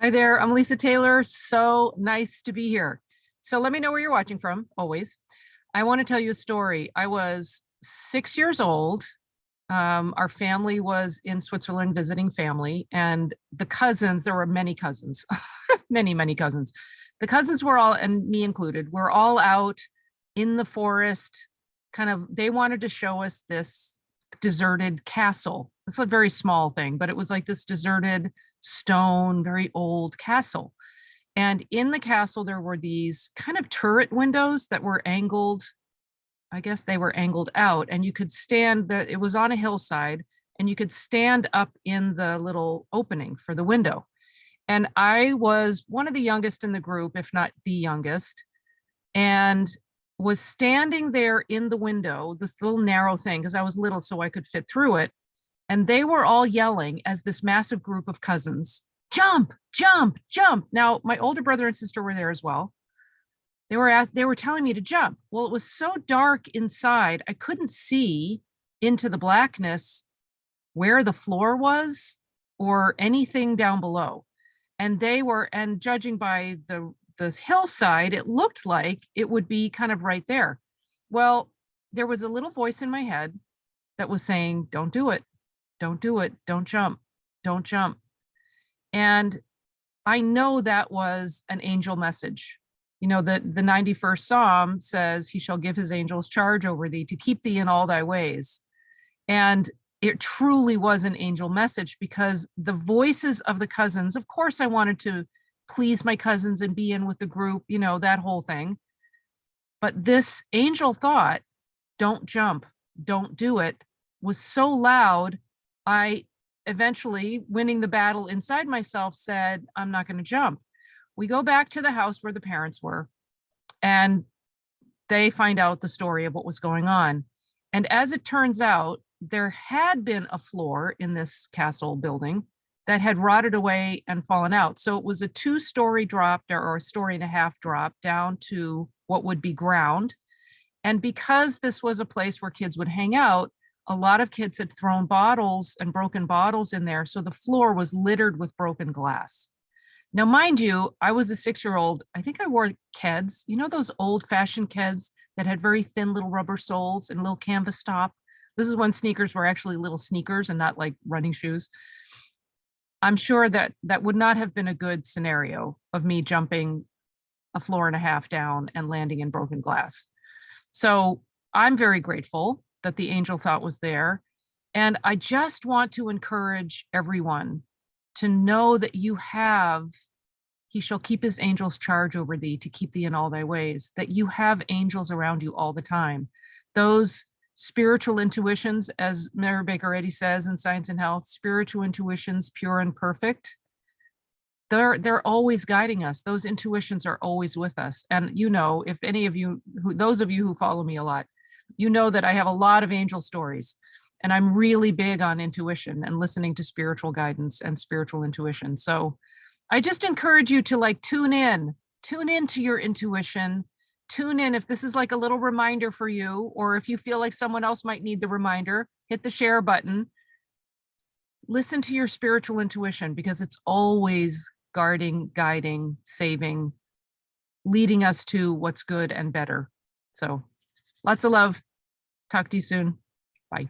Hi there, I'm Lisa Taylor. So nice to be here. So let me know where you're watching from, always. I want to tell you a story. I was 6 years old. Our family was in Switzerland visiting family, and the cousins, there were many cousins, many cousins. The cousins were all, and me included, were all out in the forest. Kind of, they wanted to show us this deserted castle. It's a very small thing, but it was like this deserted stone, very old castle. And in the castle, there were these kind of turret windows that were angled. I guess they were angled out, and you could stand that it was on a hillside, and you could stand up in the little opening for the window. And I was one of the youngest in the group, if not the youngest, and was standing there in the window, this little narrow thing, because I was little, so I could fit through it. And they were all yelling as this massive group of cousins, jump, jump, jump. Now, my older brother and sister were there as well. They were telling me to jump. Well, it was so dark inside, I couldn't see into the blackness where the floor was or anything down below. And and judging by the hillside, it looked like it would be kind of right there. Well, there was a little voice in my head that was saying, don't do it. Don't do it. Don't jump. Don't jump. And I know that was an angel message. You know, the 91st Psalm says, he shall give his angels charge over thee to keep thee in all thy ways. And it truly was an angel message, because the voices of the cousins, of course, I wanted to please my cousins and be in with the group, you know, that whole thing. But this angel thought, don't jump, don't do it, was so loud. I eventually, winning the battle inside myself, said, I'm not going to jump. We go back to the house where the parents were, and they find out the story of what was going on. And as it turns out, there had been a floor in this castle building that had rotted away and fallen out. So it was a 2-story drop, or a story and a half drop down to what would be ground. And because this was a place where kids would hang out, a lot of kids had thrown bottles and broken bottles in there. So the floor was littered with broken glass. Now, mind you, I was a 6-year-old. I think I wore Keds, you know, those old fashioned Keds that had very thin little rubber soles and little canvas top. This is when sneakers were actually little sneakers and not like running shoes. I'm sure that that would not have been a good scenario of me jumping a floor and a half down and landing in broken glass. So I'm very grateful that the angel thought was there. And I just want to encourage everyone to know that you have, he shall keep his angels charge over thee to keep thee in all thy ways, that you have angels around you all the time. Those spiritual intuitions, as Mary Baker Eddy says in Science and Health, spiritual intuitions, pure and perfect, they're always guiding us. Those intuitions are always with us. And you know, if any of you, those of you who follow me a lot, you know that I have a lot of angel stories, and I'm really big on intuition and listening to spiritual guidance and spiritual intuition. So I just encourage you to like tune in to your intuition. Tune in if this is like a little reminder for you, or if you feel like someone else might need the reminder, hit the share button. Listen to your spiritual intuition, because it's always guarding, guiding, saving, leading us to what's good and better. So lots of love. Talk to you soon. Bye.